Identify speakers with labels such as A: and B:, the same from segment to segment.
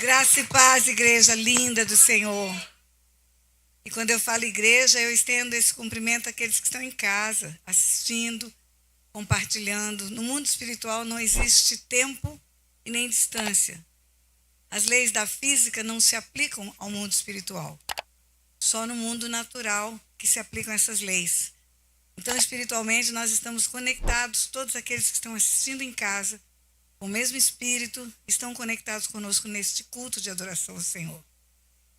A: Graça e paz, igreja linda do Senhor. E quando eu falo igreja, eu estendo esse cumprimento àqueles que estão em casa, assistindo, compartilhando. No mundo espiritual não existe tempo e nem distância. As leis da física não se aplicam ao mundo espiritual. Só no mundo natural que se aplicam essas leis. Então, espiritualmente, nós estamos conectados, todos aqueles que estão assistindo em casa, com o mesmo Espírito, estão conectados conosco neste culto de adoração ao Senhor.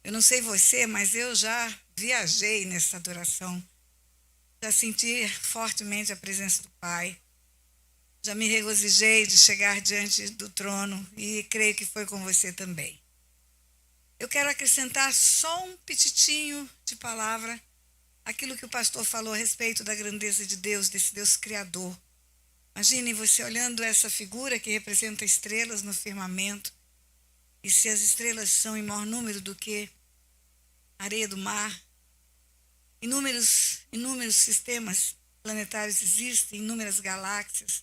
A: Eu não sei você, mas eu já viajei nessa adoração. Já senti fortemente a presença do Pai. Já me regozijei de chegar diante do trono e creio que foi com você também. Eu quero acrescentar só um pititinho de palavra aquilo que o pastor falou a respeito da grandeza de Deus, desse Deus criador. Imagine você olhando essa figura que representa estrelas no firmamento. E se as estrelas são em maior número do que a areia do mar, inúmeros sistemas planetários existem, inúmeras galáxias.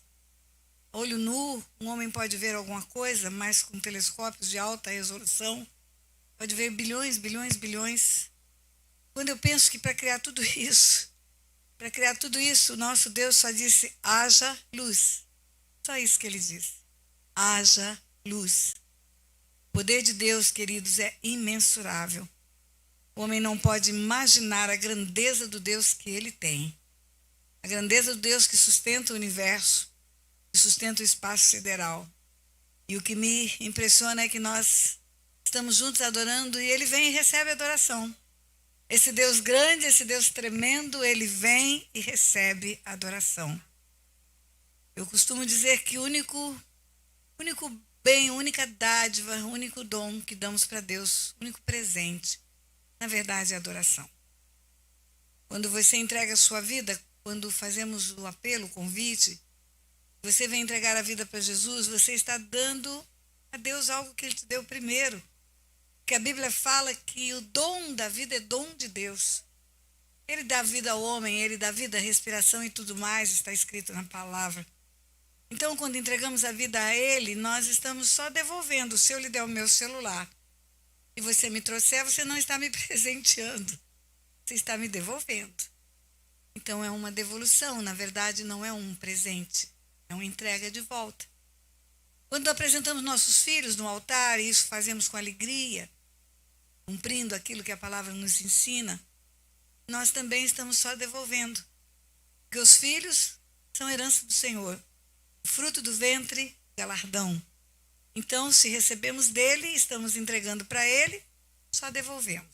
A: A olho nu, um homem pode ver alguma coisa, mas com telescópios de alta resolução, pode ver bilhões. Quando eu penso que para criar tudo isso, o nosso Deus só disse, haja luz. Só isso que ele disse. Haja luz. O poder de Deus, queridos, é imensurável. O homem não pode imaginar a grandeza do Deus que ele tem. A grandeza do Deus que sustenta o universo, que sustenta o espaço sideral. E o que me impressiona é que nós estamos juntos adorando e ele vem e recebe a adoração. Esse Deus grande, esse Deus tremendo, ele vem e recebe a adoração. Eu costumo dizer que o único bem, a única dádiva, o único dom que damos para Deus, o único presente, na verdade é a adoração. Quando você entrega a sua vida, quando fazemos o apelo, o convite, você vem entregar a vida para Jesus, você está dando a Deus algo que Ele te deu primeiro. Porque a Bíblia fala que o dom da vida é dom de Deus. Ele dá vida ao homem, Ele dá vida à respiração e tudo mais, está escrito na palavra. Então, quando entregamos a vida a Ele, nós estamos só devolvendo. Se eu lhe der o meu celular e você me trouxer, você não está me presenteando. Você está me devolvendo. Então, é uma devolução. Na verdade, não é um presente. É uma entrega de volta. Quando apresentamos nossos filhos no altar, e isso fazemos com alegria, cumprindo aquilo que a palavra nos ensina, nós também estamos só devolvendo. Porque os filhos são herança do Senhor. O fruto do ventre, galardão. Então, se recebemos dele, estamos entregando para ele, só devolvemos.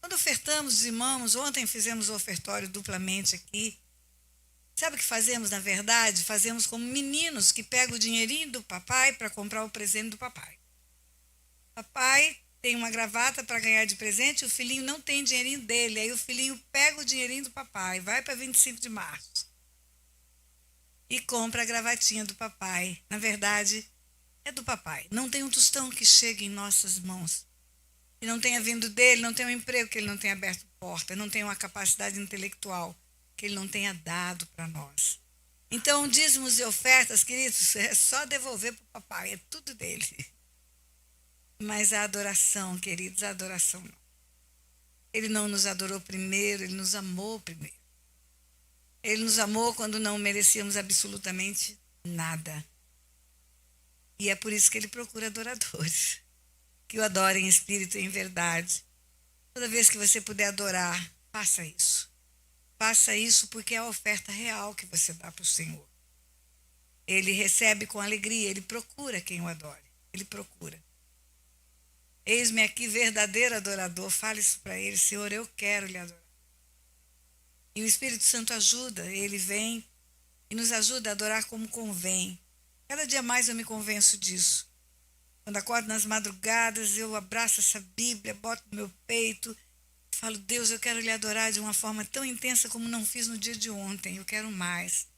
A: Quando ofertamos, dizimamos, ontem fizemos o ofertório duplamente aqui. Sabe o que fazemos, na verdade? Fazemos como meninos que pegam o dinheirinho do papai para comprar o presente do papai. Papai tem uma gravata para ganhar de presente, o filhinho não tem dinheirinho dele. Aí o filhinho pega o dinheirinho do papai, vai para 25 de março e compra a gravatinha do papai. Na verdade, é do papai. Não tem um tostão que chegue em nossas mãos. E não tenha vindo dele, não tem um emprego que ele não tenha aberto porta, não tem uma capacidade intelectual que ele não tenha dado para nós. Então, dízimos e ofertas, queridos, é só devolver para o papai, é tudo dele. Mas a adoração, queridos, a adoração não. Ele não nos adorou primeiro, ele nos amou primeiro. Ele nos amou quando não merecíamos absolutamente nada. E é por isso que ele procura adoradores, que o adorem em espírito e em verdade. Toda vez que você puder adorar, faça isso. Faça isso porque é a oferta real que você dá para o Senhor. Ele recebe com alegria, ele procura quem o adore. Ele procura. Eis-me aqui, verdadeiro adorador. Fale isso para ele, Senhor, eu quero lhe adorar. E o Espírito Santo ajuda, ele vem e nos ajuda a adorar como convém. Cada dia mais eu me convenço disso. Quando acordo nas madrugadas, eu abraço essa Bíblia, boto no meu peito, falo, Deus, eu quero lhe adorar de uma forma tão intensa como não fiz no dia de ontem, eu quero mais.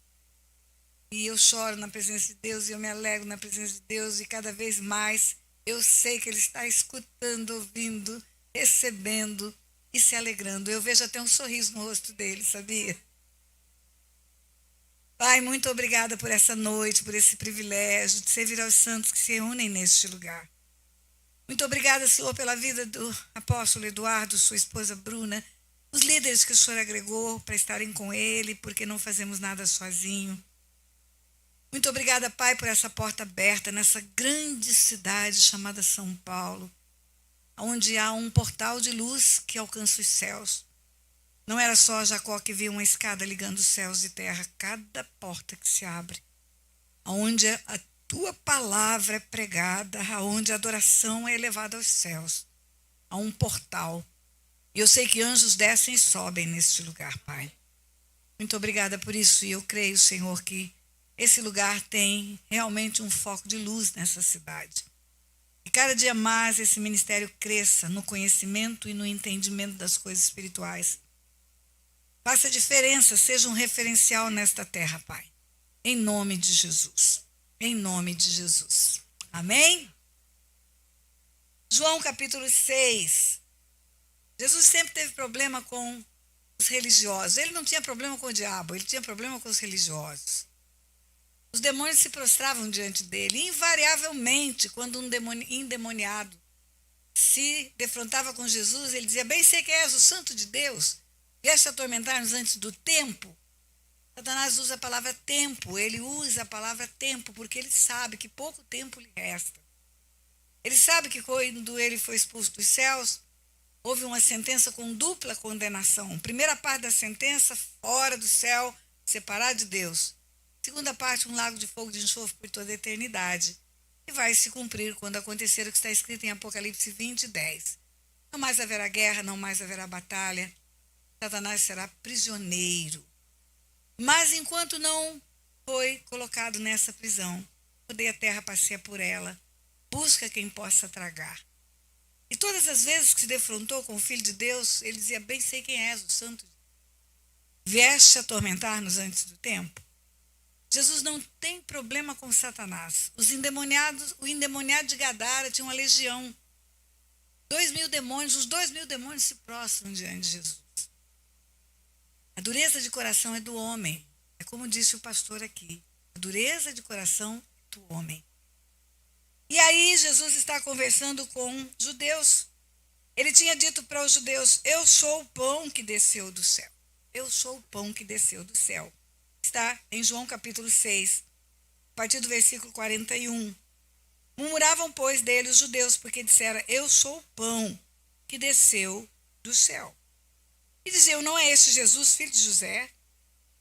A: E eu choro na presença de Deus, e eu me alegro na presença de Deus, e cada vez mais eu sei que Ele está escutando, ouvindo, recebendo e se alegrando. Eu vejo até um sorriso no rosto dele, sabia? Pai, muito obrigada por essa noite, por esse privilégio de servir aos santos que se reúnem neste lugar. Muito obrigada, Senhor, pela vida do apóstolo Eduardo, sua esposa Bruna, os líderes que o Senhor agregou para estarem com ele, porque não fazemos nada sozinho. Muito obrigada, Pai, por essa porta aberta nessa grande cidade chamada São Paulo, onde há um portal de luz que alcança os céus. Não era só Jacó que viu uma escada ligando os céus e terra, cada porta que se abre, onde a tua palavra é pregada, aonde a adoração é elevada aos céus. Há um portal. E eu sei que anjos descem e sobem neste lugar, Pai. Muito obrigada por isso. E eu creio, Senhor, que esse lugar tem realmente um foco de luz nessa cidade. E cada dia mais esse ministério cresça no conhecimento e no entendimento das coisas espirituais. Faça diferença, seja um referencial nesta terra, Pai. Em nome de Jesus. Em nome de Jesus. Amém? João capítulo 6. Jesus sempre teve problema com os religiosos. Ele não tinha problema com o diabo, ele tinha problema com os religiosos. Os demônios se prostravam diante dele. E, invariavelmente, quando um endemoniado se defrontava com Jesus, ele dizia: bem sei que és o santo de Deus, vieste atormentar-nos antes do tempo. Satanás usa a palavra tempo, ele usa a palavra tempo porque ele sabe que pouco tempo lhe resta. Ele sabe que quando ele foi expulso dos céus, houve uma sentença com dupla condenação. Primeira parte da sentença, fora do céu, separado de Deus. Segunda parte, um lago de fogo de enxofre por toda a eternidade. E vai se cumprir quando acontecer o que está escrito em Apocalipse 20, 10. Não mais haverá guerra, não mais haverá batalha. Satanás será prisioneiro. Mas enquanto não foi colocado nessa prisão, toda a terra passeia por ela, busca quem possa tragar. E todas as vezes que se defrontou com o Filho de Deus, ele dizia: bem sei quem és, o Santo de Deus. Vieste atormentar-nos antes do tempo. Jesus não tem problema com Satanás. Os endemoniados, o endemoniado de Gadara tinha uma legião. 2.000 demônios, os 2.000 demônios se prostram diante de Jesus. A dureza de coração é do homem. É como disse o pastor aqui. A dureza de coração é do homem. E aí Jesus está conversando com judeus. Ele tinha dito para os judeus: eu sou o pão que desceu do céu. Eu sou o pão que desceu do céu. Está em João capítulo 6, a partir do versículo 41. Murmuravam, pois, dele os judeus, porque disseram: eu sou o pão que desceu do céu. E diziam: não é este Jesus, filho de José?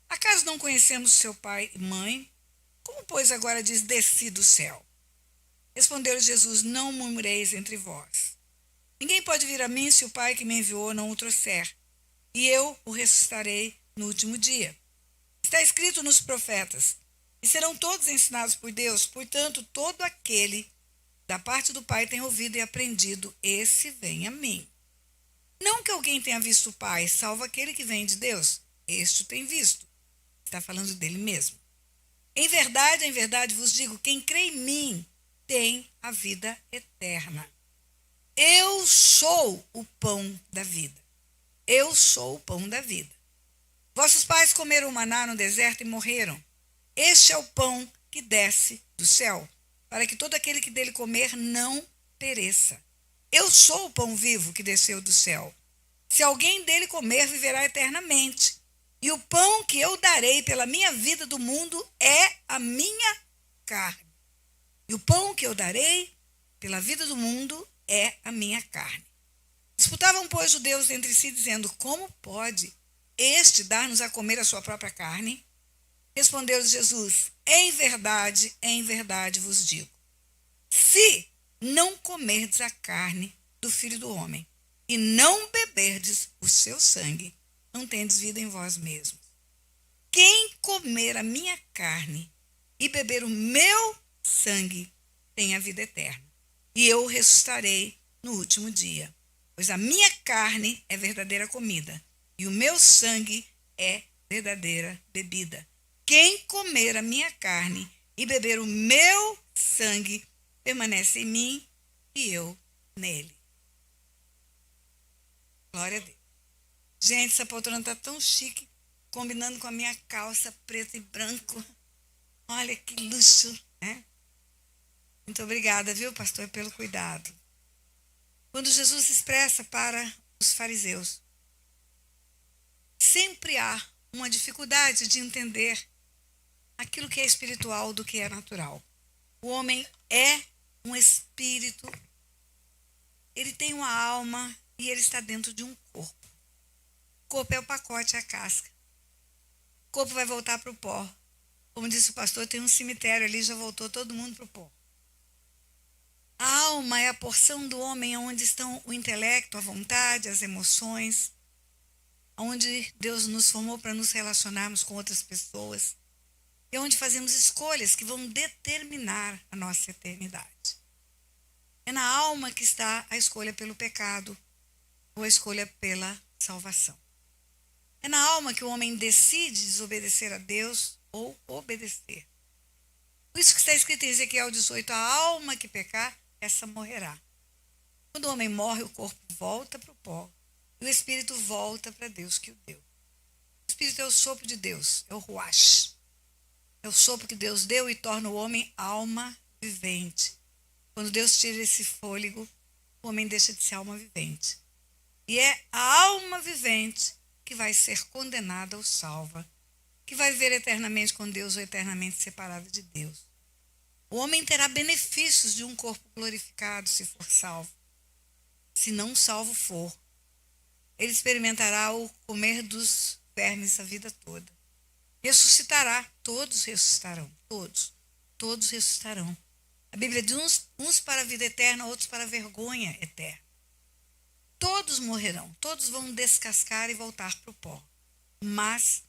A: Acaso não conhecemos seu pai e mãe? Como, pois, agora diz: desci do céu? Respondeu Jesus: não murmureis entre vós. Ninguém pode vir a mim se o Pai que me enviou não o trouxer, e eu o ressuscitarei no último dia. Está escrito nos profetas: e serão todos ensinados por Deus. Portanto, todo aquele da parte do Pai tem ouvido e aprendido, esse vem a mim. Não que alguém tenha visto o Pai, salvo aquele que vem de Deus. Este o tem visto. Está falando dele mesmo. Em verdade vos digo: quem crê em mim tem a vida eterna. Eu sou o pão da vida. Eu sou o pão da vida. Vossos pais comeram o maná no deserto e morreram. Este é o pão que desce do céu, para que todo aquele que dele comer não pereça. Eu sou o pão vivo que desceu do céu. Se alguém dele comer, viverá eternamente. E o pão que eu darei pela minha vida do mundo é a minha carne. E o pão que eu darei pela vida do mundo é a minha carne. Disputavam, pois, judeus entre si, dizendo: como pode este dar-nos a comer a sua própria carne? Respondeu-lhes Jesus: em verdade vos digo, se não comerdes a carne do Filho do Homem e não beberdes o seu sangue, não tendes vida em vós mesmos. Quem comer a minha carne e beber o meu sangue tem a vida eterna, e eu o ressuscitarei no último dia. Pois a minha carne é verdadeira comida, e o meu sangue é verdadeira bebida. Quem comer a minha carne e beber o meu sangue permanece em mim e eu nele. Glória a Deus. Gente, essa poltrona está tão chique, combinando com a minha calça preta e branco. Olha que luxo, né? Muito obrigada, viu, pastor, pelo cuidado. Quando Jesus se expressa para os fariseus, sempre há uma dificuldade de entender aquilo que é espiritual do que é natural. O homem é um espírito, ele tem uma alma e ele está dentro de um corpo. O corpo é o pacote, é a casca. O corpo vai voltar para o pó. Como disse o pastor, tem um cemitério ali, já voltou todo mundo para o pó. A alma é a porção do homem onde estão o intelecto, a vontade, as emoções, onde Deus nos formou para nos relacionarmos com outras pessoas, e onde fazemos escolhas que vão determinar a nossa eternidade. É na alma que está a escolha pelo pecado ou a escolha pela salvação. É na alma que o homem decide desobedecer a Deus ou obedecer. Por isso que está escrito em Ezequiel 18, a alma que pecar, essa morrerá. Quando o homem morre, o corpo volta para o pó e o espírito volta para Deus que o deu. O espírito é o sopro de Deus, é o ruach. É o sopro que Deus deu e torna o homem alma vivente. Quando Deus tira esse fôlego, o homem deixa de ser alma vivente. E é a alma vivente que vai ser condenada ou salva, que vai viver eternamente com Deus ou eternamente separada de Deus. O homem terá benefícios de um corpo glorificado se for salvo. Se não salvo for, ele experimentará o comer dos vermes a vida toda. Ressuscitará, todos ressuscitarão, todos ressuscitarão. A Bíblia diz uns para a vida eterna, outros para a vergonha eterna. Todos morrerão, todos vão descascar e voltar para o pó. Mas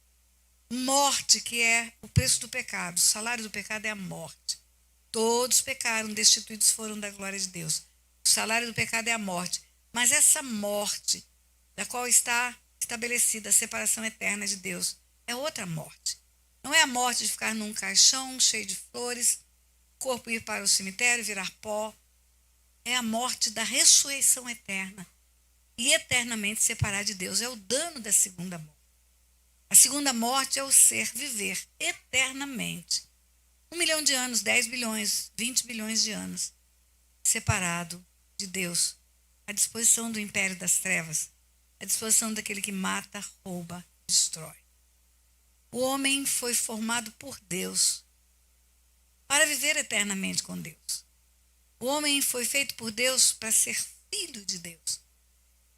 A: morte, que é o preço do pecado, o salário do pecado é a morte. Todos pecaram, destituídos foram da glória de Deus. O salário do pecado é a morte. Mas essa morte, da qual está estabelecida a separação eterna de Deus, é outra morte. Não é a morte de ficar num caixão cheio de flores, corpo ir para o cemitério, virar pó. É a morte da ressurreição eterna. E eternamente separar de Deus. É o dano da segunda morte. A segunda morte é o ser viver eternamente. 1 milhão de anos, 10 bilhões, 20 bilhões de anos, separado de Deus, à disposição do império das trevas, à disposição daquele que mata, rouba, destrói. O homem foi formado por Deus para viver eternamente com Deus. O homem foi feito por Deus para ser filho de Deus.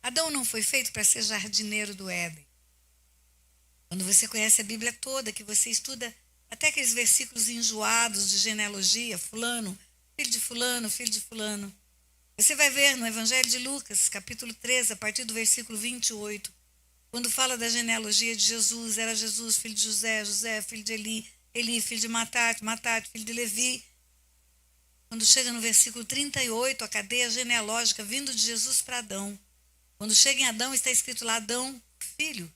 A: Adão não foi feito para ser jardineiro do Éden. Quando você conhece a Bíblia toda, que você estuda até aqueles versículos enjoados de genealogia, fulano, filho de fulano. Você vai ver no Evangelho de Lucas, capítulo 13, a partir do versículo 28, quando fala da genealogia de Jesus, era Jesus, filho de José, José, filho de Eli, Eli, filho de Matate, Matate, filho de Levi. Quando chega no versículo 38, a cadeia genealógica vindo de Jesus para Adão. Quando chega em Adão, está escrito lá, Adão, filho.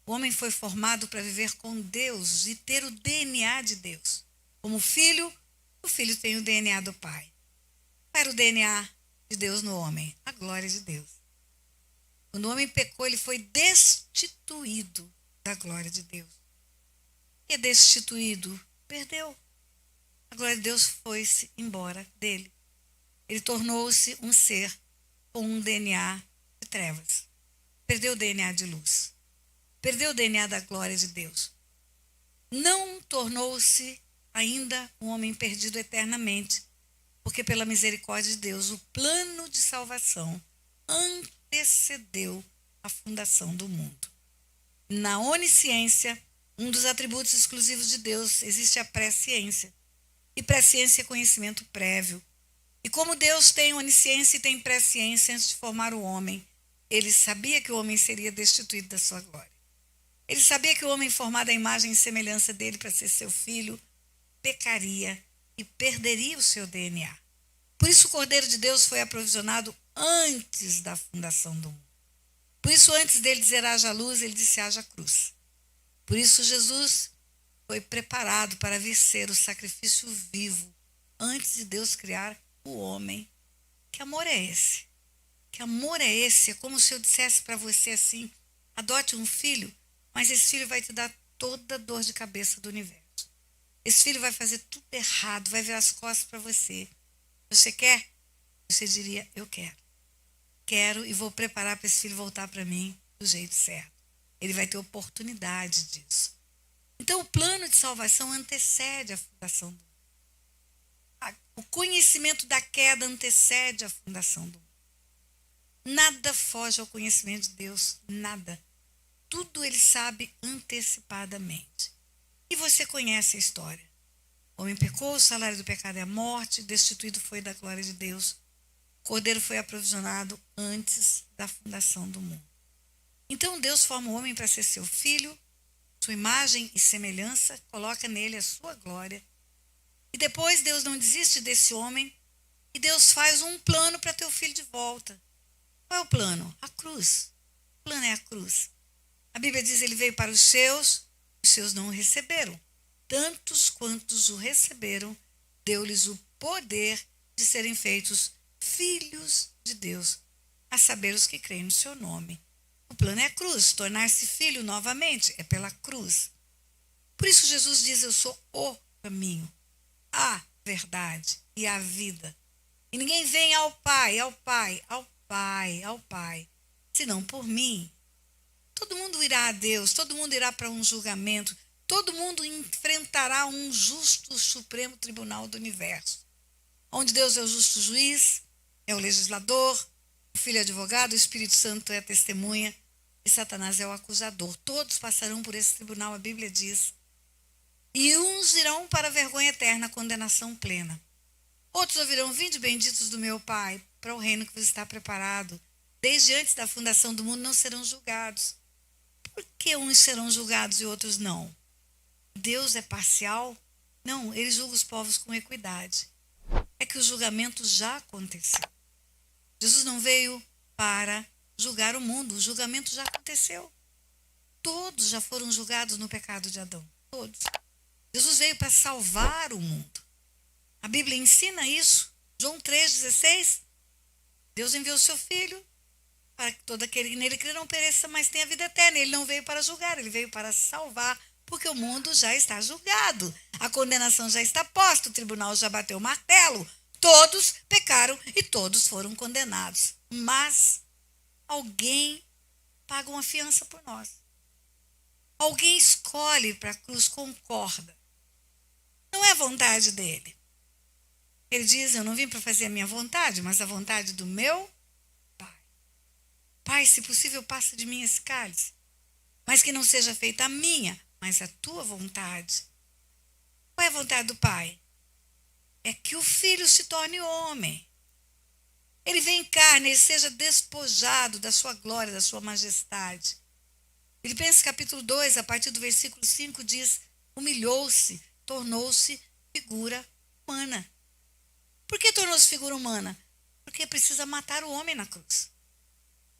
A: O homem foi formado para viver com Deus e ter o DNA de Deus. Como filho, o filho tem o DNA do pai. Qual era o DNA de Deus no homem? A glória de Deus. Quando o homem pecou, ele foi destituído da glória de Deus. E é destituído, perdeu. A glória de Deus foi-se embora dele. Ele tornou-se um ser com um DNA de trevas. Perdeu o DNA de luz. Perdeu o DNA da glória de Deus. Não tornou-se ainda um homem perdido eternamente, porque pela misericórdia de Deus, o plano de salvação antecedeu a fundação do mundo. Na onisciência, um dos atributos exclusivos de Deus, existe a presciência. E presciência é conhecimento prévio. E como Deus tem onisciência e tem presciência antes de formar o homem, ele sabia que o homem seria destituído da sua glória. Ele sabia que o homem formado à imagem e semelhança dele para ser seu filho pecaria e perderia o seu DNA. Por isso o Cordeiro de Deus foi aprovisionado antes da fundação do mundo. Por isso antes dele dizer haja luz, ele disse haja cruz. Por isso Jesus foi preparado para vir ser o sacrifício vivo antes de Deus criar o homem. Que amor é esse? Que amor é esse? É como se eu dissesse para você assim, adote um filho, mas esse filho vai te dar toda a dor de cabeça do universo. Esse filho vai fazer tudo errado, vai virar as costas para você. Você quer? você diria: eu quero e vou preparar para esse filho voltar para mim do jeito certo. Ele vai ter oportunidade disso. Então, o plano de salvação antecede a fundação do mundo. O conhecimento da queda antecede a fundação do mundo. Nada foge ao conhecimento de Deus, nada. Tudo ele sabe antecipadamente. E você conhece a história. O homem pecou, o salário do pecado é a morte, destituído foi da glória de Deus. O cordeiro foi aprovisionado antes da fundação do mundo. Então Deus forma o homem para ser seu filho, sua imagem e semelhança, coloca nele a sua glória. E depois Deus não desiste desse homem e Deus faz um plano para ter o filho de volta. Qual é o plano? A cruz. O plano é a cruz. A Bíblia diz: ele veio para os seus não o receberam. Tantos quantos o receberam, deu-lhes o poder de serem feitos filhos de Deus, a saber, os que creem no seu nome. O plano é a cruz, tornar-se filho novamente é pela cruz. Por isso Jesus diz: eu sou o caminho, a verdade e a vida. E ninguém vem ao Pai, senão por mim. Todo mundo irá a Deus, todo mundo irá para um julgamento, todo mundo enfrentará um justo Supremo Tribunal do Universo, onde Deus é o justo juiz, é o legislador, o Filho é advogado, o Espírito Santo é a testemunha e Satanás é o acusador. Todos passarão por esse tribunal, a Bíblia diz. E uns irão para a vergonha eterna, a condenação plena. Outros ouvirão: vinde benditos do meu Pai, para o reino que vos está preparado. Desde antes da fundação do mundo não serão julgados. Por que uns serão julgados e outros não? Deus é parcial? Não, ele julga os povos com equidade. É que o julgamento já aconteceu. Jesus não veio para julgar o mundo, o julgamento já aconteceu. Todos já foram julgados no pecado de Adão, todos. Jesus veio para salvar o mundo. A Bíblia ensina isso. João 3,16. Deus enviou o seu Filho para que todo aquele que nele crê não pereça, mas tenha vida eterna. Ele não veio para julgar, ele veio para salvar, porque o mundo já está julgado. A condenação já está posta, o tribunal já bateu o martelo. Todos pecaram e todos foram condenados. Mas alguém paga uma fiança por nós. Alguém escolhe para a cruz, concorda. Não é vontade dele. Ele diz: eu não vim para fazer a minha vontade, mas a vontade do meu Pai. Pai, se possível, passa de mim esse cálice, mas que não seja feita a minha, mas a tua vontade. Qual é a vontade do Pai? É que o Filho se torne homem. Ele vem em carne, ele seja despojado da sua glória, da sua majestade. Filipenses capítulo 2, a partir do versículo 5, diz: humilhou-se, tornou-se figura humana. Por que tornou-se figura humana? Porque precisa matar o homem na cruz.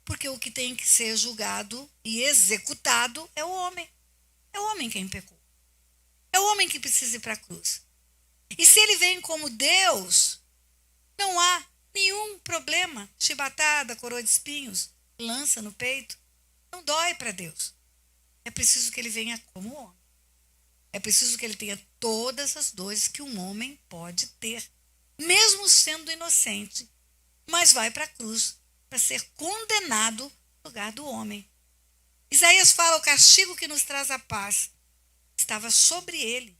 A: Porque o que tem que ser julgado e executado é o homem. É o homem quem pecou. É o homem que precisa ir para a cruz. E se ele vem como Deus, não há nenhum problema. Chibatada, coroa de espinhos, lança no peito, não dói para Deus. É preciso que ele venha como homem. É preciso que ele tenha todas as dores que um homem pode ter, mesmo sendo inocente, mas vai para a cruz para ser condenado no lugar do homem. Isaías fala: o castigo que nos traz a paz estava sobre ele.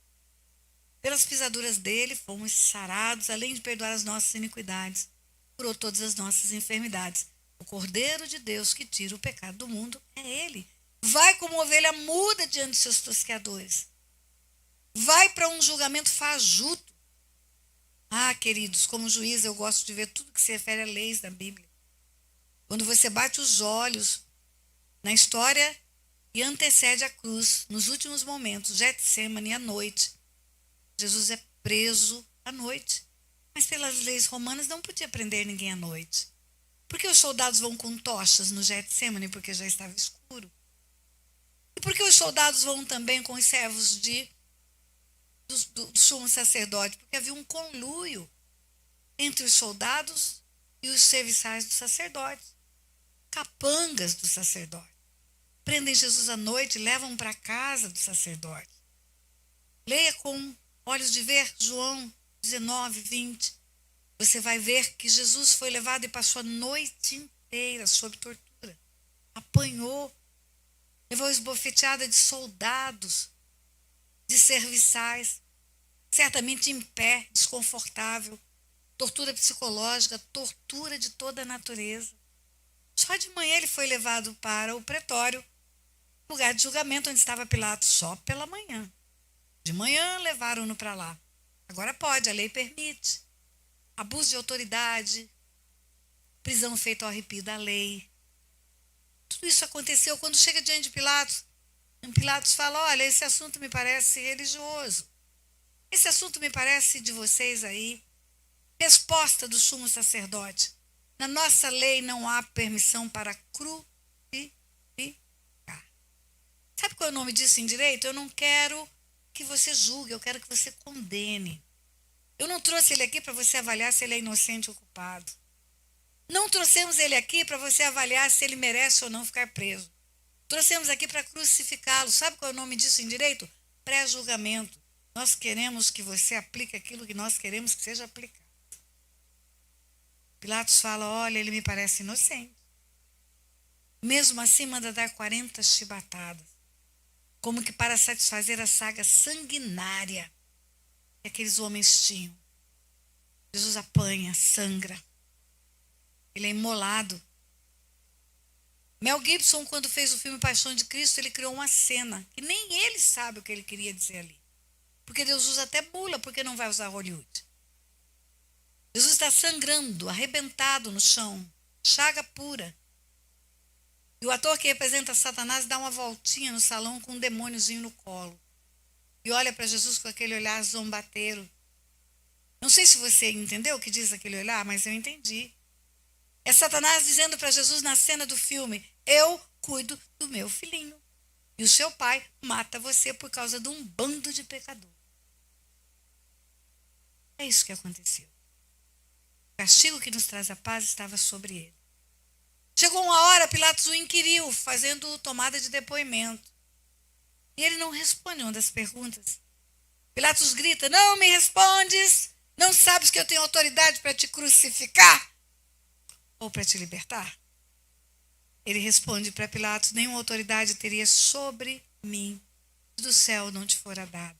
A: Pelas pisaduras dele fomos sarados, além de perdoar as nossas iniquidades, curou todas as nossas enfermidades. O Cordeiro de Deus que tira o pecado do mundo é ele. Vai como ovelha muda diante dos seus tosqueadores. Vai para um julgamento fajuto. Ah, queridos, como juiz eu gosto de ver tudo que se refere a leis da Bíblia. Quando você bate os olhos na história e antecede a cruz, nos últimos momentos, Getsêmani à noite, Jesus é preso à noite. Mas pelas leis romanas não podia prender ninguém à noite. Por que os soldados vão com tochas no Getsêmani? Porque já estava escuro. E por que os soldados vão também com os servos do sumo sacerdote? Porque havia um conluio entre os soldados e os serviçais do sacerdote. Capangas do sacerdote. Prendem Jesus à noite e levam para a casa do sacerdote. Leia com olhos de ver João 19, 20. você vai ver que Jesus foi levado e passou a noite inteira sob tortura. Apanhou, levou esbofeteada de soldados, de serviçais, certamente em pé, desconfortável, tortura psicológica, tortura de toda a natureza. Só de manhã ele foi levado para o pretório, lugar de julgamento onde estava Pilatos, só pela manhã. De manhã levaram-no para lá. Agora pode, a lei permite. Abuso de autoridade, prisão feita ao arrepio da lei. Tudo isso aconteceu quando chega diante de Pilatos. E Pilatos fala, olha, esse assunto me parece religioso. Esse assunto me parece de vocês aí. Resposta do sumo sacerdote. Na nossa lei não há permissão para crucificar. Sabe qual é o nome disso em direito? Eu não quero que você julgue, eu quero que você condene. Eu não trouxe ele aqui para você avaliar se ele é inocente ou culpado. Não trouxemos ele aqui para você avaliar se ele merece ou não ficar preso. Trouxemos aqui para crucificá-lo. Sabe qual é o nome disso em direito? Pré-julgamento. Nós queremos que você aplique aquilo que nós queremos que seja aplicado. Pilatos fala, olha, ele me parece inocente. Mesmo assim, manda dar 40 chibatadas. Como que para satisfazer a saga sanguinária que aqueles homens tinham. Jesus apanha, sangra. Ele é imolado. Mel Gibson, quando fez o filme Paixão de Cristo, ele criou uma cena que nem ele sabe o que ele queria dizer ali. Porque Deus usa até bula, porque não vai usar Hollywood. Jesus está sangrando, arrebentado no chão, chaga pura. E o ator que representa Satanás dá uma voltinha no salão com um demôniozinho no colo. E olha para Jesus com aquele olhar zombateiro. Não sei se você entendeu o que diz aquele olhar, mas eu entendi. É Satanás dizendo para Jesus na cena do filme, eu cuido do meu filhinho. E o seu pai mata você por causa de um bando de pecadores. É isso que aconteceu. O castigo que nos traz a paz estava sobre ele. Chegou uma hora, Pilatos o inquiriu, fazendo tomada de depoimento. E ele não responde uma das perguntas. Pilatos grita, não me respondes? Não sabes que eu tenho autoridade para te crucificar? Ou para te libertar? Ele responde para Pilatos, nenhuma autoridade teria sobre mim, se do céu não te fora dada.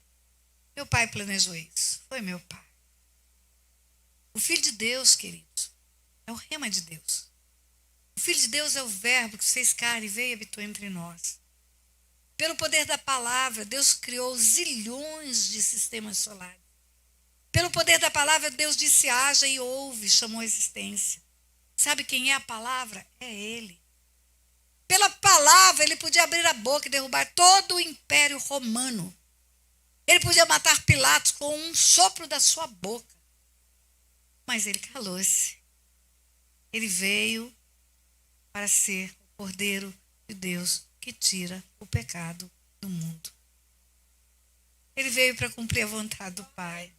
A: Meu pai planejou isso. Foi meu pai. O Filho de Deus, queridos, é o rema de Deus. O Filho de Deus é o verbo que se fez carne e veio e habitou entre nós. Pelo poder da palavra, Deus criou zilhões de sistemas solares. Pelo poder da palavra, Deus disse haja e houve, chamou a existência. Sabe quem é a palavra? É Ele. Pela palavra, Ele podia abrir a boca e derrubar todo o império romano. Ele podia matar Pilatos com um sopro da sua boca. Mas Ele calou-se. Ele veio para ser o Cordeiro de Deus que tira o pecado do mundo. Ele veio para cumprir a vontade do Pai.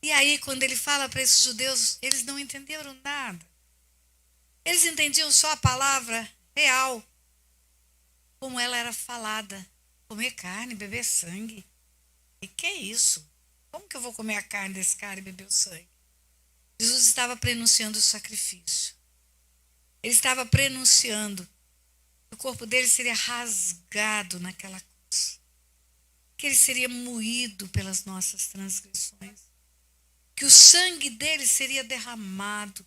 A: E aí, quando ele fala para esses judeus, eles não entenderam nada. Eles entendiam só a palavra real, como ela era falada. Comer carne, beber sangue. E que é isso? Como que eu vou comer a carne desse cara e beber o sangue? Jesus estava prenunciando o sacrifício. Ele estava prenunciando que o corpo dele seria rasgado naquela cruz. Que ele seria moído pelas nossas transgressões. Que o sangue dele seria derramado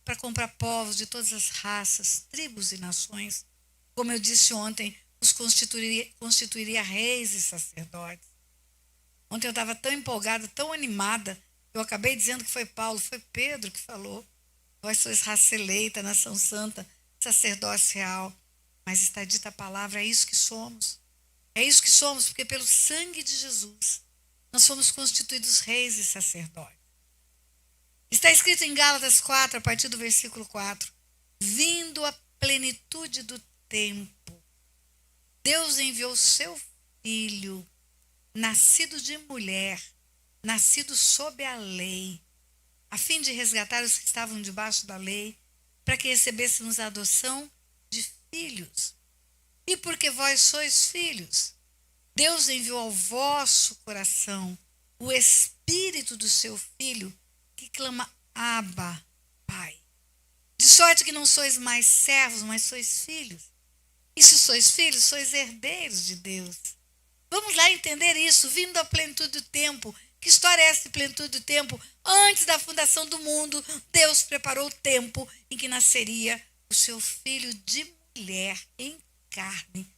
A: para comprar povos de todas as raças, tribos e nações. Como eu disse ontem, os constituiria reis e sacerdotes. Ontem eu estava tão empolgada, tão animada, eu acabei dizendo que foi Paulo, foi Pedro que falou. Vós sois raça eleita, nação santa, sacerdócio real. Mas está dita a palavra, é isso que somos. É isso que somos, porque pelo sangue de Jesus, nós fomos constituídos reis e sacerdotes. Está escrito em Gálatas 4, a partir do versículo 4. Vindo a plenitude do tempo, Deus enviou seu Filho, nascido de mulher, nascido sob a lei, a fim de resgatar os que estavam debaixo da lei, para que recebêssemos a adoção de filhos. E porque vós sois filhos, Deus enviou ao vosso coração o Espírito Espírito do seu Filho, que clama, Abba, Pai. De sorte que não sois mais servos, mas sois filhos. E se sois filhos, sois herdeiros de Deus. Vamos lá entender isso, vindo à plenitude do tempo. Que história é essa de plenitude do tempo? Antes da fundação do mundo, Deus preparou o tempo em que nasceria o seu filho de mulher em carne,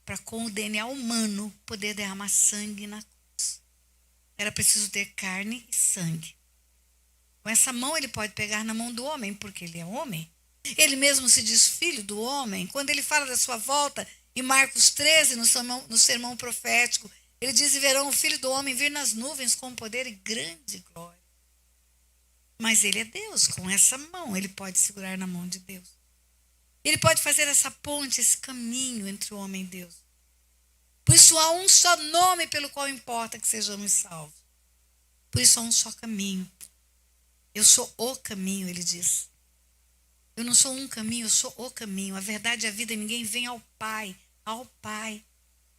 A: para com o DNA humano poder derramar sangue na cruz. Era preciso ter carne e sangue. Com essa mão ele pode pegar na mão do homem, porque ele é homem. Ele mesmo se diz filho do homem. Quando ele fala da sua volta, em Marcos 13, no sermão profético, ele diz: e verão o Filho do Homem vir nas nuvens com poder e grande glória. Mas ele é Deus, com essa mão ele pode segurar na mão de Deus. Ele pode fazer essa ponte, esse caminho entre o homem e Deus. Por isso há um só nome pelo qual importa que sejamos salvos. Por isso há um só caminho. Eu sou o caminho, ele diz. Eu não sou um caminho, eu sou o caminho. A verdade e a vida, ninguém vem ao Pai.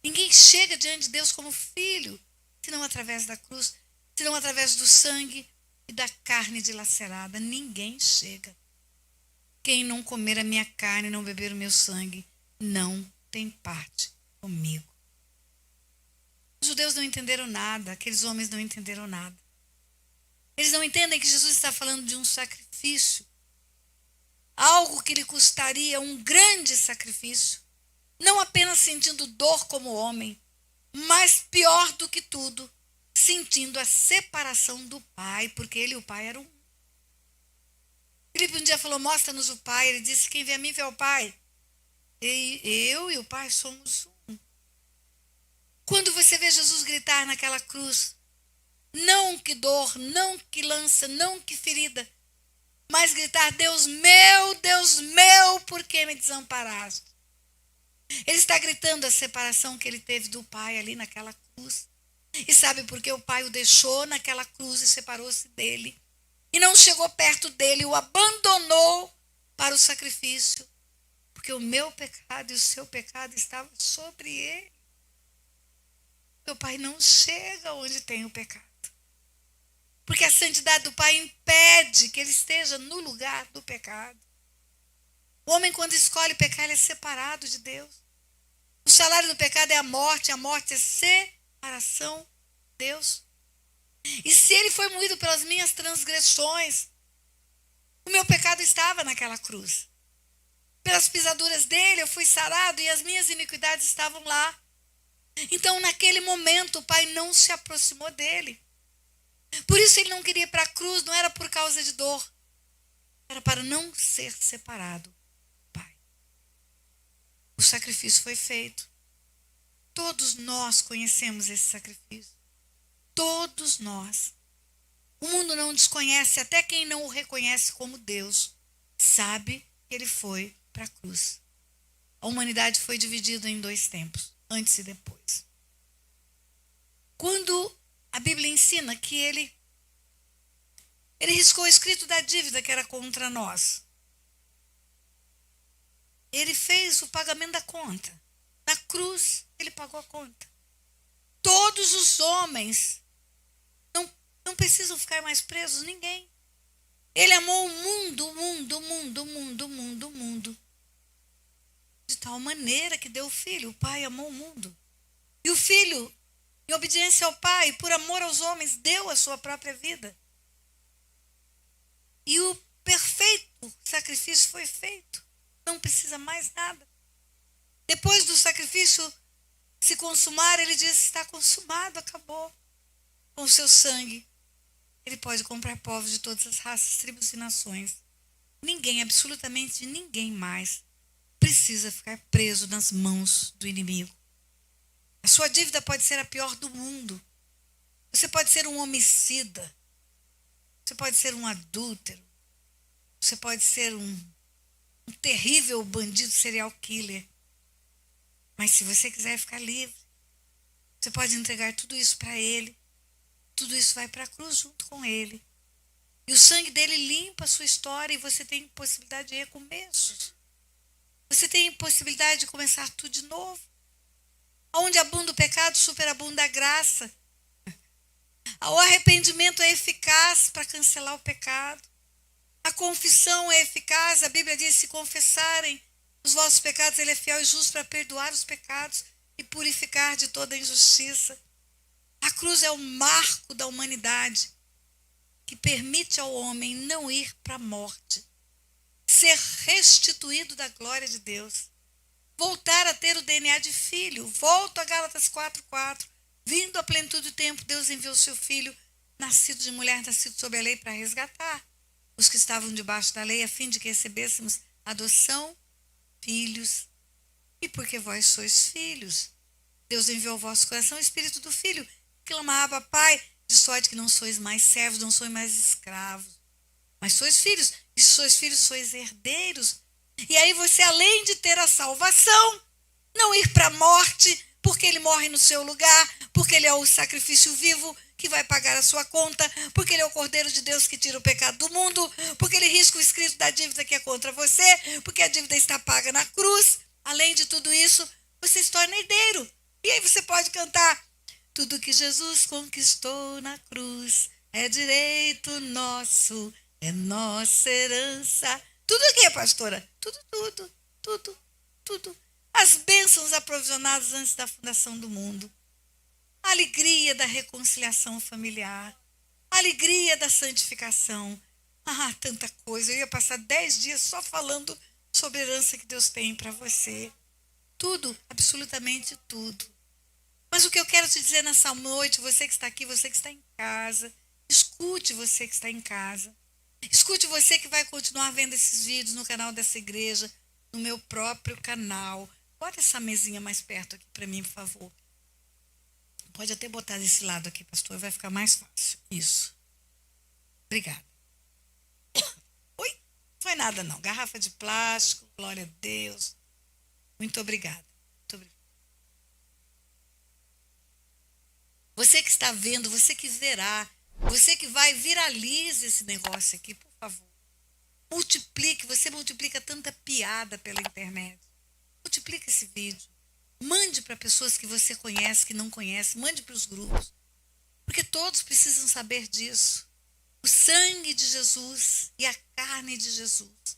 A: Ninguém chega diante de Deus como filho, senão através da cruz, senão através do sangue e da carne dilacerada. Ninguém chega. Quem não comer a minha carne e não beber o meu sangue, não tem parte comigo. Os judeus não entenderam nada, aqueles homens não entenderam nada. Eles não entendem que Jesus está falando de um sacrifício. Algo que lhe custaria um grande sacrifício. Não apenas sentindo dor como homem, mas pior do que tudo, sentindo a separação do Pai, porque ele e o Pai eram um. Filipe um dia falou: mostra-nos o Pai. Ele disse: quem vê a mim vê o Pai. Eu e o Pai somos um. Quando você vê Jesus gritar naquela cruz, não que dor, não que lança, não que ferida, mas gritar: Deus meu, por que me desamparaste? Ele está gritando a separação que ele teve do Pai ali naquela cruz. E sabe por que o Pai o deixou naquela cruz e separou-se dele? E não chegou perto dele, o abandonou para o sacrifício. Porque o meu pecado e o seu pecado estavam sobre ele. Meu Pai não chega onde tem o pecado. Porque a santidade do Pai impede que ele esteja no lugar do pecado. O homem, quando escolhe pecar, ele é separado de Deus. O salário do pecado é a morte é separação de Deus. E se ele foi moído pelas minhas transgressões, o meu pecado estava naquela cruz. Pelas pisaduras dele eu fui sarado e as minhas iniquidades estavam lá. Então, naquele momento, o Pai não se aproximou dele. Por isso ele não queria ir para a cruz, não era por causa de dor. Era para não ser separado do Pai. O sacrifício foi feito. Todos nós conhecemos esse sacrifício. Todos nós. O mundo não desconhece, até quem não o reconhece como Deus sabe que ele foi para a cruz. A humanidade foi dividida em 2 tempos, antes e depois. Quando a Bíblia ensina que ele riscou o escrito da dívida que era contra nós. Ele fez o pagamento da conta. Na cruz, ele pagou a conta. Todos os homens não precisam ficar mais presos, ninguém. Ele amou o mundo, de tal maneira que deu o Filho. O Pai amou o mundo. E o Filho, em obediência ao Pai, por amor aos homens, deu a sua própria vida. E o perfeito sacrifício foi feito. Não precisa mais nada. Depois do sacrifício se consumar, ele diz: está consumado, acabou. Com o seu sangue, ele pode comprar povos de todas as raças, tribos e nações. Ninguém, absolutamente ninguém mais, precisa ficar preso nas mãos do inimigo. A sua dívida pode ser a pior do mundo. Você pode ser um homicida. Você pode ser um adúltero. Você pode ser um terrível bandido serial killer. Mas se você quiser ficar livre, você pode entregar tudo isso para ele. Tudo isso vai para a cruz junto com ele. E o sangue dele limpa a sua história e você tem possibilidade de recomeços. Você tem possibilidade de começar tudo de novo. Onde abunda o pecado, superabunda a graça. O arrependimento é eficaz para cancelar o pecado. A confissão é eficaz. A Bíblia diz: se confessarem os vossos pecados, Ele é fiel e justo para perdoar os pecados e purificar de toda injustiça. A cruz é o marco da humanidade que permite ao homem não ir para a morte, ser restituído da glória de Deus, voltar a ter o DNA de filho. Volto a Gálatas 4:4. Vindo à plenitude do tempo, Deus enviou seu filho, nascido de mulher, nascido sob a lei, para resgatar os que estavam debaixo da lei, a fim de que recebêssemos adoção, filhos. E porque vós sois filhos, Deus enviou ao vosso coração o Espírito do Filho, que clamava: Pai, de sorte que não sois mais servos, não sois mais escravos, mas sois filhos. E se sois filhos, sois herdeiros. E aí você, além de ter a salvação, não ir para a morte, porque Ele morre no seu lugar, porque Ele é o sacrifício vivo que vai pagar a sua conta, porque Ele é o Cordeiro de Deus que tira o pecado do mundo, porque Ele risca o escrito da dívida que é contra você, porque a dívida está paga na cruz. Além de tudo isso, você se torna herdeiro. E aí você pode cantar: tudo que Jesus conquistou na cruz é direito nosso, é nossa herança. Tudo o quê, pastora? Tudo. As bênçãos aprovisionadas antes da fundação do mundo. A alegria da reconciliação familiar. A alegria da santificação. Tanta coisa. Eu ia passar 10 dias só falando sobre a herança que Deus tem para você. Tudo, absolutamente tudo. Mas o que eu quero te dizer nessa noite, você que está aqui, você que está em casa, escute você que está em casa. Escute você que vai continuar vendo esses vídeos no canal dessa igreja, no meu próprio canal. Bota essa mesinha mais perto aqui para mim, por favor. Pode até botar desse lado aqui, pastor, vai ficar mais fácil. Isso. Obrigada. Oi? Não foi nada não. Garrafa de plástico, glória a Deus. Muito obrigada. Muito obrigada. Você que está vendo, você que verá, você que vai, viralize esse negócio aqui, por favor. Multiplique, você multiplica tanta piada pela internet. Multiplique esse vídeo. Mande para pessoas que você conhece, que não conhece. Mande para os grupos. Porque todos precisam saber disso. O sangue de Jesus e a carne de Jesus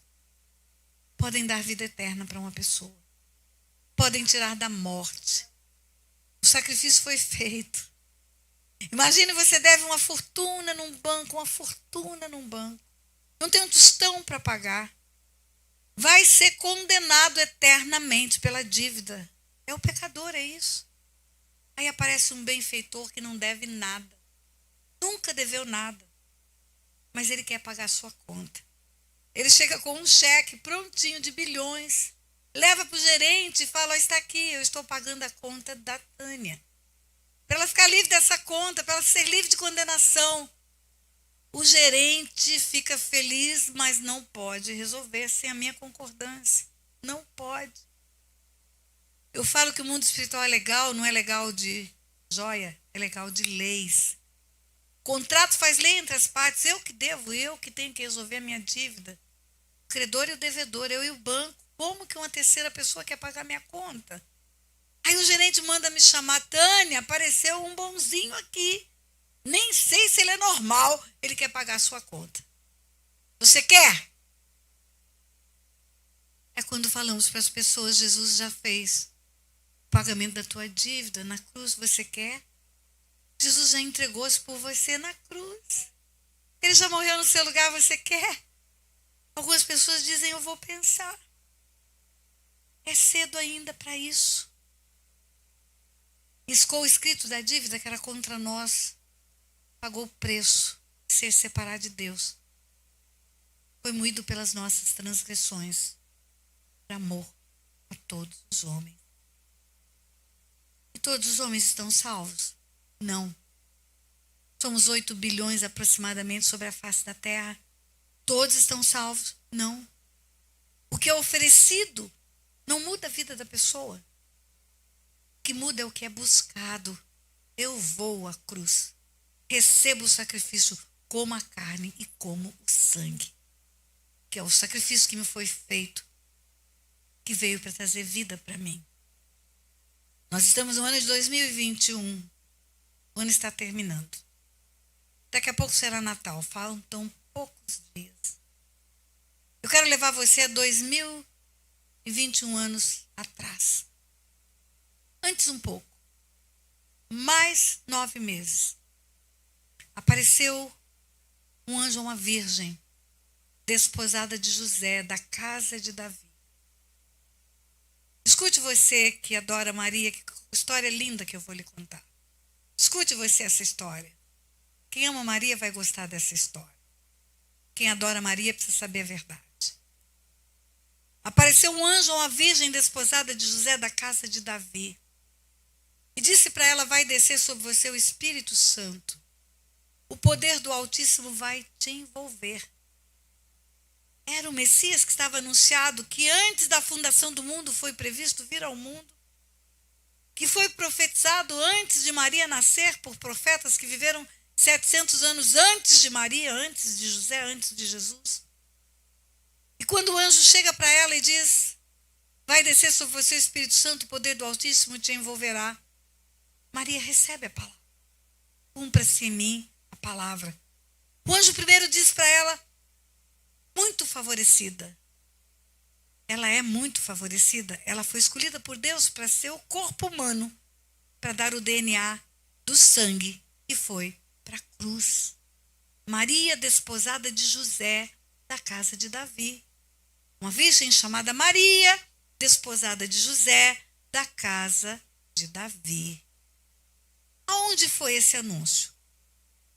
A: podem dar vida eterna para uma pessoa. Podem tirar da morte. O sacrifício foi feito. Imagine, você deve uma fortuna num banco, Não tem um tostão para pagar. Vai ser condenado eternamente pela dívida. É o pecador, é isso. Aí aparece um benfeitor que não deve nada. Nunca deveu nada. Mas ele quer pagar a sua conta. Ele chega com um cheque prontinho de bilhões. Leva para o gerente e fala: está aqui, eu estou pagando a conta da Tânia. Para ela ficar livre dessa conta, para ela ser livre de condenação. O gerente fica feliz, mas não pode resolver sem a minha concordância. Não pode. Eu falo que o mundo espiritual é legal, não é legal de joia, é legal de leis. O contrato faz lei entre as partes, eu que devo, eu que tenho que resolver a minha dívida. O credor e o devedor, eu e o banco. Como que uma terceira pessoa quer pagar minha conta? Aí o gerente manda me chamar: Tânia, apareceu um bonzinho aqui. Nem sei se ele é normal, ele quer pagar a sua conta. Você quer? É quando falamos para as pessoas: Jesus já fez o pagamento da tua dívida na cruz, você quer? Jesus já entregou-se por você na cruz. Ele já morreu no seu lugar, você quer? Algumas pessoas dizem: eu vou pensar. É cedo ainda para isso. Riscou o escrito da dívida que era contra nós. Pagou o preço de ser separado de Deus. Foi moído pelas nossas transgressões. Por amor a todos os homens. E todos os homens estão salvos? Não. Somos 8 bilhões aproximadamente sobre a face da terra. Todos estão salvos? Não. O que é oferecido não muda a vida da pessoa. O que muda é o que é buscado. Eu vou à cruz. Recebo o sacrifício, como a carne e como o sangue. Que é o sacrifício que me foi feito, que veio para trazer vida para mim. Nós estamos no ano de 2021. O ano está terminando. Daqui a pouco será Natal. Faltam poucos dias. Eu quero levar você a 2021 anos atrás. Antes um pouco. Mais 9 meses. Apareceu um anjo a uma virgem, desposada de José, da casa de Davi. Escute você que adora Maria, que história linda que eu vou lhe contar. Escute você essa história. Quem ama Maria vai gostar dessa história. Quem adora Maria precisa saber a verdade. Apareceu um anjo a uma virgem desposada de José, da casa de Davi. E disse para ela: vai descer sobre você o Espírito Santo. O poder do Altíssimo vai te envolver. Era o Messias que estava anunciado, que antes da fundação do mundo foi previsto vir ao mundo, que foi profetizado antes de Maria nascer por profetas que viveram 700 anos antes de Maria, antes de José, antes de Jesus. E quando o anjo chega para ela e diz: vai descer sobre você o Espírito Santo, o poder do Altíssimo te envolverá. Maria recebe a palavra. Cumpra-se em mim a palavra. O anjo primeiro diz para ela: muito favorecida. Ela é muito favorecida. Ela foi escolhida por Deus para ser o corpo humano, para dar o DNA do sangue e foi para a cruz. Maria, desposada de José, da casa de Davi. Uma virgem chamada Maria, desposada de José, da casa de Davi. Aonde foi esse anúncio?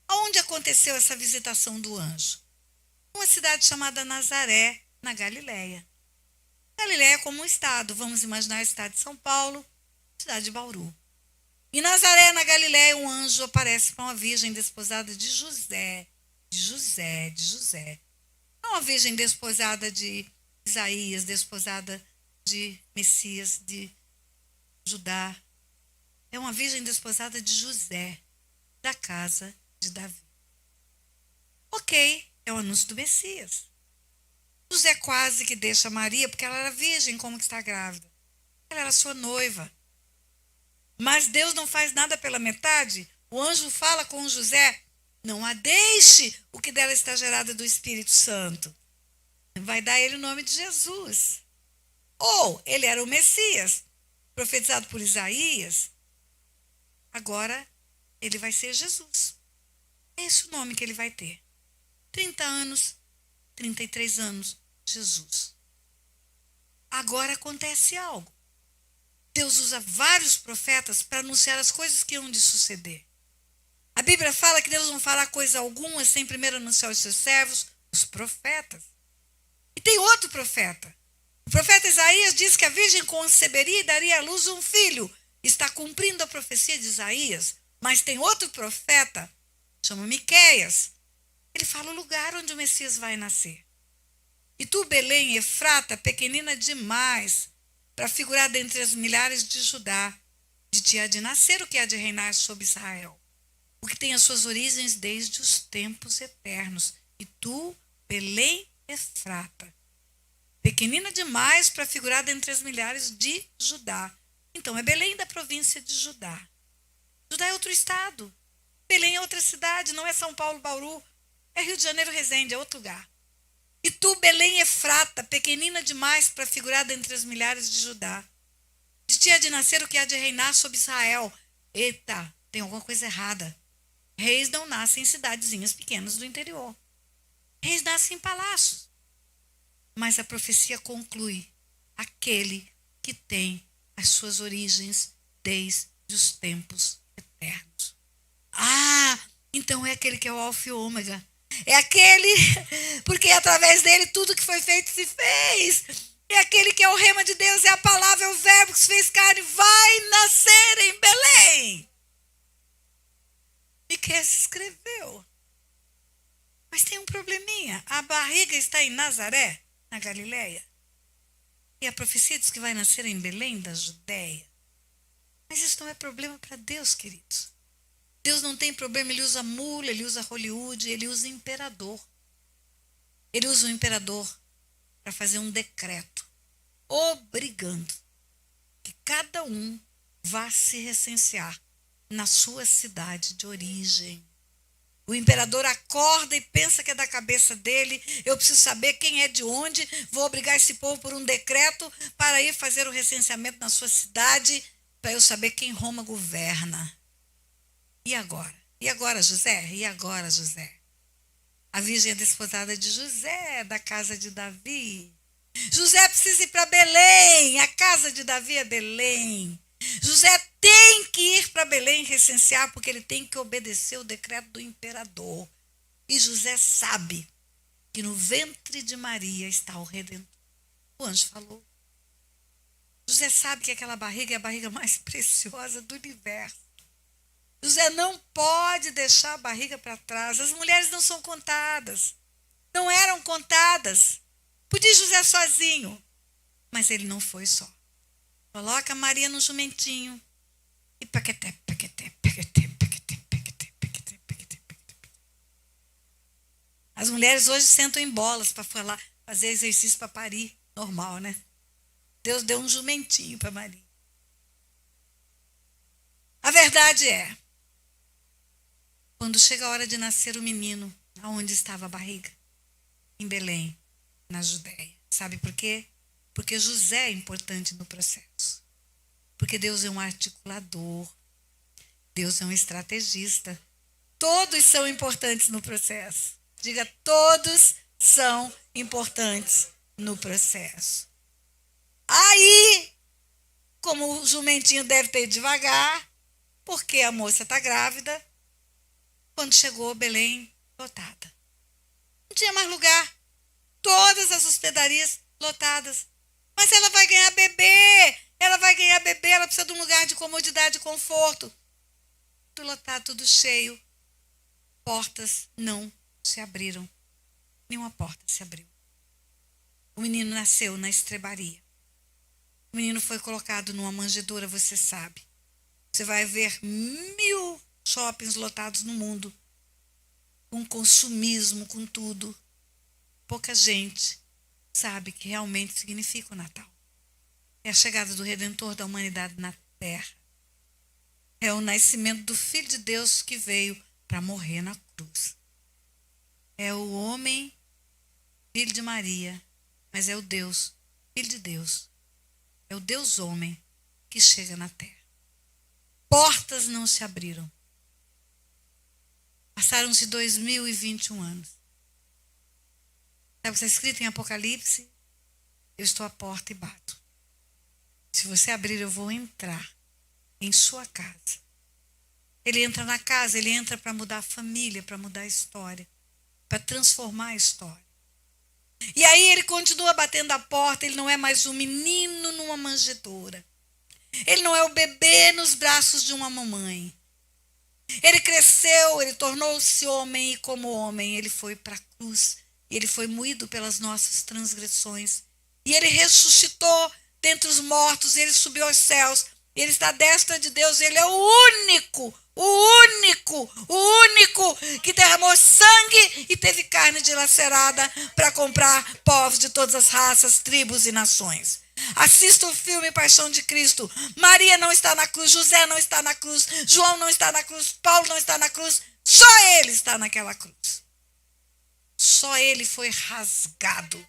A: Aonde aconteceu essa visitação do anjo? Uma cidade chamada Nazaré, na Galileia. Galileia é como um estado, vamos imaginar o estado de São Paulo, cidade de Bauru. Em Nazaré, na Galileia, um anjo aparece para uma virgem desposada de José. Não uma virgem desposada de Isaías, desposada de Messias, de Judá. É uma virgem desposada de José, da casa de Davi. Ok, é o anúncio do Messias. José quase que deixa Maria, porque ela era virgem, como que está grávida? Ela era sua noiva. Mas Deus não faz nada pela metade. O anjo fala com José: não a deixe, o que dela está gerado do Espírito Santo. Vai dar ele o nome de Jesus. Ou ele era o Messias, profetizado por Isaías. Agora ele vai ser Jesus. É esse o nome que ele vai ter. 30 anos, 33 anos, Jesus. Agora acontece algo. Deus usa vários profetas para anunciar as coisas que hão de suceder. A Bíblia fala que Deus não fará coisa alguma sem primeiro anunciar aos seus servos, os profetas. E tem outro profeta. O profeta Isaías diz que a virgem conceberia e daria à luz um filho. Está cumprindo a profecia de Isaías. Mas tem outro profeta, chama Miqueias. Ele fala o lugar onde o Messias vai nascer. E tu, Belém, Efrata, pequenina demais, para figurar dentre as milhares de Judá, de ti há de nascer o que há de reinar sobre Israel, o que tem as suas origens desde os tempos eternos. E tu, Belém, Efrata, pequenina demais para figurar dentre as milhares de Judá. Então é Belém da província de Judá. Judá é outro estado. Belém é outra cidade, não é São Paulo, Bauru. É Rio de Janeiro, Resende, é outro lugar. E tu, Belém, Efrata, pequenina demais para figurar dentre as milhares de Judá. De ti há de nascer o que há de reinar sobre Israel. Eita, tem alguma coisa errada. Reis não nascem em cidadezinhas pequenas do interior. Reis nascem em palácios. Mas a profecia conclui: aquele que tem as suas origens desde os tempos eternos. Ah, então é aquele que é o Alfa e o Ômega. É aquele, porque através dele tudo que foi feito se fez. É aquele que é o rema de Deus, é a palavra, é o verbo que se fez carne, vai nascer em Belém. Miqueias escreveu. Mas tem um probleminha. A barriga está em Nazaré, na Galileia. E a profecia diz que vai nascer em Belém, da Judéia. Mas isso não é problema para Deus, queridos. Deus não tem problema, ele usa mula, ele usa Hollywood, ele usa imperador. Ele usa o imperador para fazer um decreto, obrigando que cada um vá se recensear na sua cidade de origem. O imperador acorda e pensa que é da cabeça dele. Eu preciso saber quem é de onde. Vou obrigar esse povo por um decreto para ir fazer o recenseamento na sua cidade, para eu saber quem Roma governa. E agora? E agora, José? E agora, José? A virgem é desposada de José, da casa de Davi. José precisa ir para Belém. A casa de Davi é Belém. José tem que ir para Belém recensear, porque ele tem que obedecer o decreto do imperador. E José sabe que no ventre de Maria está o Redentor. O anjo falou. José sabe que aquela barriga é a barriga mais preciosa do universo. José não pode deixar a barriga para trás. As mulheres não são contadas. Não eram contadas. Podia José sozinho. Mas ele não foi só. Coloca Maria no jumentinho. E paqueté, paqueté, paqueté, paqueté, paqueté, paqueté, paqueté, paqueté. As mulheres hoje sentam em bolas para fazer exercício para parir. Normal, né? Deus deu um jumentinho para Maria. A verdade é, quando chega a hora de nascer o menino, aonde estava a barriga? Em Belém, na Judéia. Sabe por quê? Porque José é importante no processo. Porque Deus é um articulador. Deus é um estrategista. Todos são importantes no processo. Diga, todos são importantes no processo. Aí, como o jumentinho deve ter ido devagar, porque a moça está grávida, quando chegou Belém, lotada. Não tinha mais lugar. Todas as hospedarias lotadas. Mas ela vai ganhar bebê. Ela vai ganhar bebê. Ela precisa de um lugar de comodidade e conforto. Tudo lotado, tudo cheio. Portas não se abriram. Nenhuma porta se abriu. O menino nasceu na estrebaria. O menino foi colocado numa manjedoura, você sabe. Você vai ver 1000 shoppings lotados no mundo. Com consumismo, com tudo. Pouca gente sabe que realmente significa o Natal. É a chegada do Redentor da humanidade na Terra. É o nascimento do Filho de Deus que veio para morrer na cruz. É o homem, filho de Maria, mas é o Deus, Filho de Deus. É o Deus homem que chega na Terra. Portas não se abriram. Passaram-se 2021 anos. Sabe o que está escrito em Apocalipse? Eu estou à porta e bato. Se você abrir, eu vou entrar em sua casa. Ele entra na casa, ele entra para mudar a família, para mudar a história, para transformar a história. E aí ele continua batendo a porta, ele não é mais um menino numa manjedoura. Ele não é o bebê nos braços de uma mamãe. Ele cresceu, ele tornou-se homem e como homem ele foi para a cruz. E ele foi moído pelas nossas transgressões. E ele ressuscitou dentre os mortos, e ele subiu aos céus. E ele está à destra de Deus, ele é o único que derramou sangue e teve carne dilacerada para comprar povos de todas as raças, tribos e nações. Assista o filme Paixão de Cristo. Maria não está na cruz, José não está na cruz, João não está na cruz, Paulo não está na cruz, só ele está naquela cruz. Só ele foi rasgado.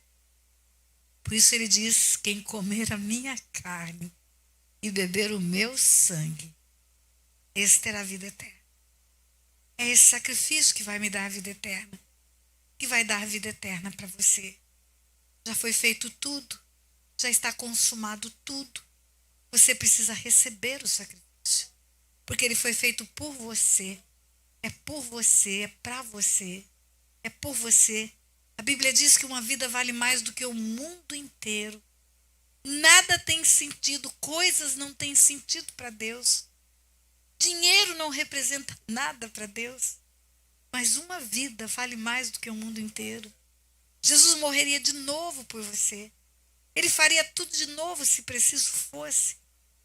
A: Por isso ele diz, quem comer a minha carne e beber o meu sangue, esse terá a vida eterna. É esse sacrifício que vai me dar a vida eterna, que vai dar a vida eterna para você. Já foi feito tudo, já está consumado tudo. Você precisa receber o sacrifício, porque ele foi feito por você, é por você, é para você, é por você. A Bíblia diz que uma vida vale mais do que o mundo inteiro. Nada tem sentido, coisas não têm sentido para Deus. Dinheiro não representa nada para Deus. Mas uma vida vale mais do que o mundo inteiro. Jesus morreria de novo por você. Ele faria tudo de novo se preciso fosse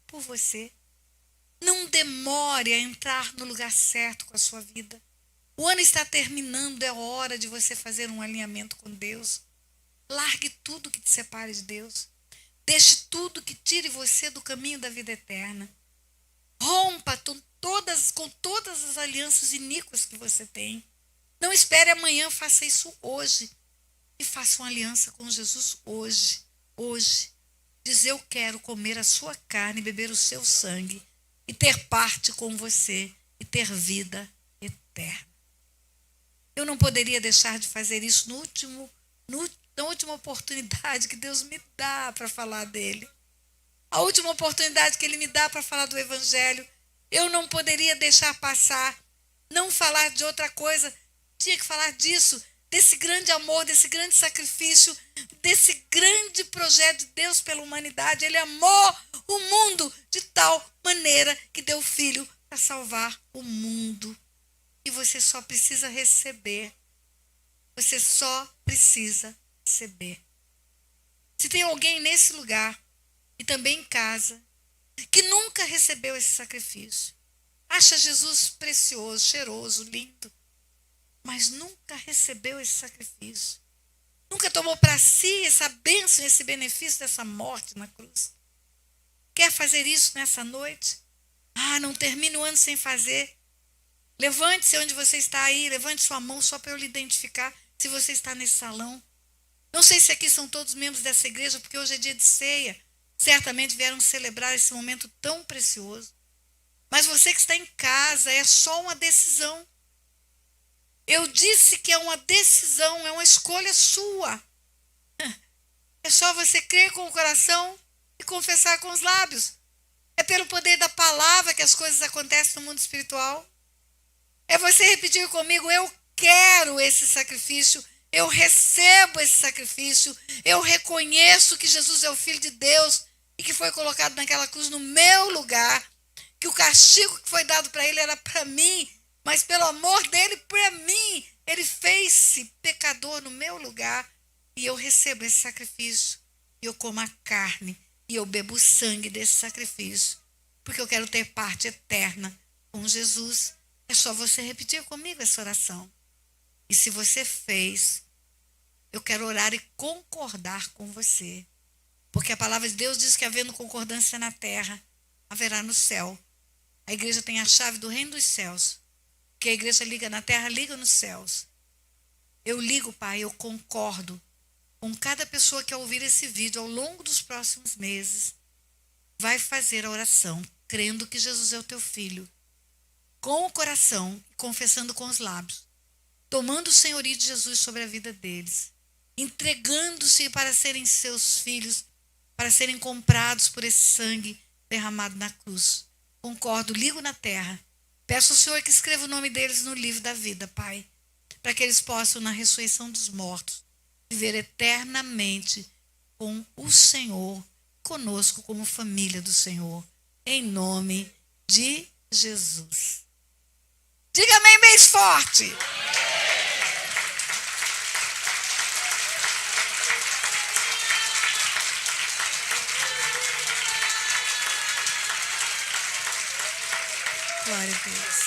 A: por você. Não demore a entrar no lugar certo com a sua vida. O ano está terminando, é hora de você fazer um alinhamento com Deus. Largue tudo que te separe de Deus. Deixe tudo que tire você do caminho da vida eterna. Rompa com todas as alianças iníquas que você tem. Não espere amanhã, faça isso hoje. E faça uma aliança com Jesus hoje. Hoje. Diz: eu quero comer a sua carne, beber o seu sangue e ter parte com você e ter vida eterna. Eu não poderia deixar de fazer isso na última oportunidade que Deus me dá para falar dele. A última oportunidade que ele me dá para falar do Evangelho. Eu não poderia deixar passar, não falar de outra coisa. Tinha que falar disso, desse grande amor, desse grande sacrifício, desse grande projeto de Deus pela humanidade. Ele amou o mundo de tal maneira que deu o Filho para salvar o mundo. E você só precisa receber. Você só precisa receber. Se tem alguém nesse lugar e também em casa que nunca recebeu esse sacrifício, acha Jesus precioso, cheiroso, lindo, mas nunca recebeu esse sacrifício, nunca tomou para si essa bênção, esse benefício dessa morte na cruz, quer fazer isso nessa noite? Não termine o ano sem fazer. Levante-se onde você está aí, levante sua mão só para eu lhe identificar se você está nesse salão. Não sei se aqui são todos membros dessa igreja, porque hoje é dia de ceia. Certamente vieram celebrar esse momento tão precioso. Mas você que está em casa, é só uma decisão. Eu disse que é uma decisão, é uma escolha sua. É só você crer com o coração e confessar com os lábios. É pelo poder da palavra que as coisas acontecem no mundo espiritual. É você repetir comigo: eu quero esse sacrifício, eu recebo esse sacrifício, eu reconheço que Jesus é o Filho de Deus e que foi colocado naquela cruz no meu lugar, que o castigo que foi dado para ele era para mim, mas pelo amor dele para mim, ele fez-se pecador no meu lugar, e eu recebo esse sacrifício, e eu como a carne, e eu bebo o sangue desse sacrifício, porque eu quero ter parte eterna com Jesus. É só você repetir comigo essa oração. E se você fez, eu quero orar e concordar com você. Porque a palavra de Deus diz que havendo concordância na terra, haverá no céu. A igreja tem a chave do reino dos céus. Que a igreja liga na terra, liga nos céus. Eu ligo, Pai, eu concordo com cada pessoa que ao ouvir esse vídeo ao longo dos próximos meses vai fazer a oração, crendo que Jesus é o teu filho, com o coração, confessando com os lábios, tomando o senhorio de Jesus sobre a vida deles, entregando-se para serem seus filhos, para serem comprados por esse sangue derramado na cruz. Concordo, ligo na terra. Peço ao Senhor que escreva o nome deles no livro da vida, Pai, para que eles possam, na ressurreição dos mortos, viver eternamente com o Senhor, conosco como família do Senhor, em nome de Jesus. Diga amém bem forte. Glória a Deus.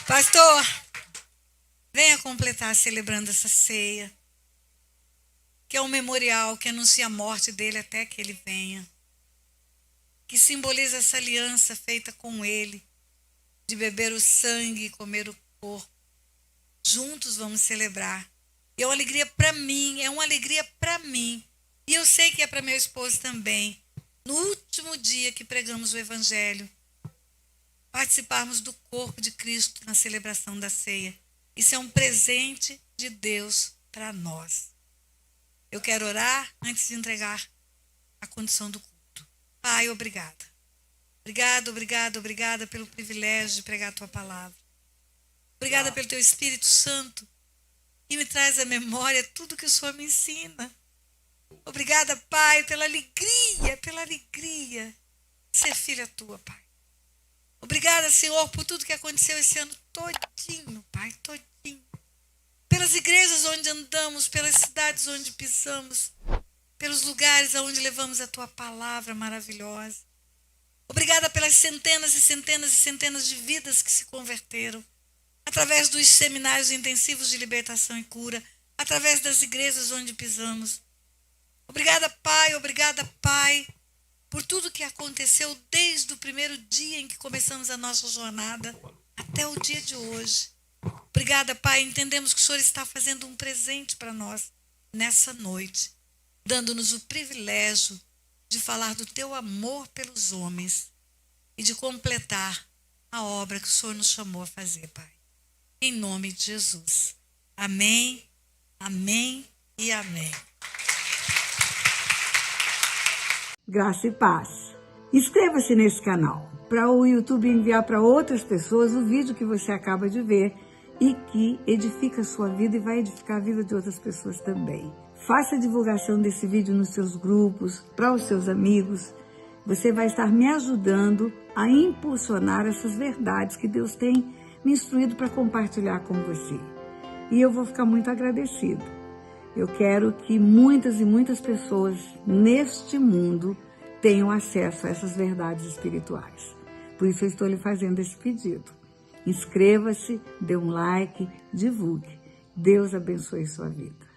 A: Pastor, venha completar celebrando essa ceia, que é um memorial que anuncia a morte dele até que ele venha, que simboliza essa aliança feita com ele, de beber o sangue e comer o corpo. Juntos vamos celebrar. É uma alegria para mim, E eu sei que é para meu esposo também. No último dia que pregamos o Evangelho, participarmos do corpo de Cristo na celebração da ceia. Isso é um presente de Deus para nós. Eu quero orar antes de entregar a condição do culto. Pai, obrigada. Obrigada pelo privilégio de pregar a tua palavra. Obrigada pelo teu Espírito Santo, que me traz à memória tudo que o Senhor me ensina. Obrigada, Pai, pela alegria de ser filha tua, Pai. Obrigada, Senhor, por tudo que aconteceu esse ano todinho, Pai, todinho. Pelas igrejas onde andamos, pelas cidades onde pisamos, pelos lugares aonde levamos a tua palavra maravilhosa. Obrigada pelas centenas e centenas e centenas de vidas que se converteram, através dos seminários intensivos de libertação e cura, através das igrejas onde pisamos. Obrigada, Pai, por tudo que aconteceu desde o primeiro dia em que começamos a nossa jornada até o dia de hoje. Obrigada, Pai. Entendemos que o Senhor está fazendo um presente para nós nessa noite, dando-nos o privilégio de falar do teu amor pelos homens e de completar a obra que o Senhor nos chamou a fazer, Pai. Em nome de Jesus. Amém, amém e amém.
B: Graça e paz. Inscreva-se nesse canal para o YouTube enviar para outras pessoas o vídeo que você acaba de ver e que edifica a sua vida e vai edificar a vida de outras pessoas também. Faça a divulgação desse vídeo nos seus grupos, para os seus amigos. Você vai estar me ajudando a impulsionar essas verdades que Deus tem me instruído para compartilhar com você. E eu vou ficar muito agradecida. Eu quero que muitas e muitas pessoas neste mundo tenham acesso a essas verdades espirituais. Por isso eu estou lhe fazendo esse pedido. Inscreva-se, dê um like, divulgue. Deus abençoe sua vida.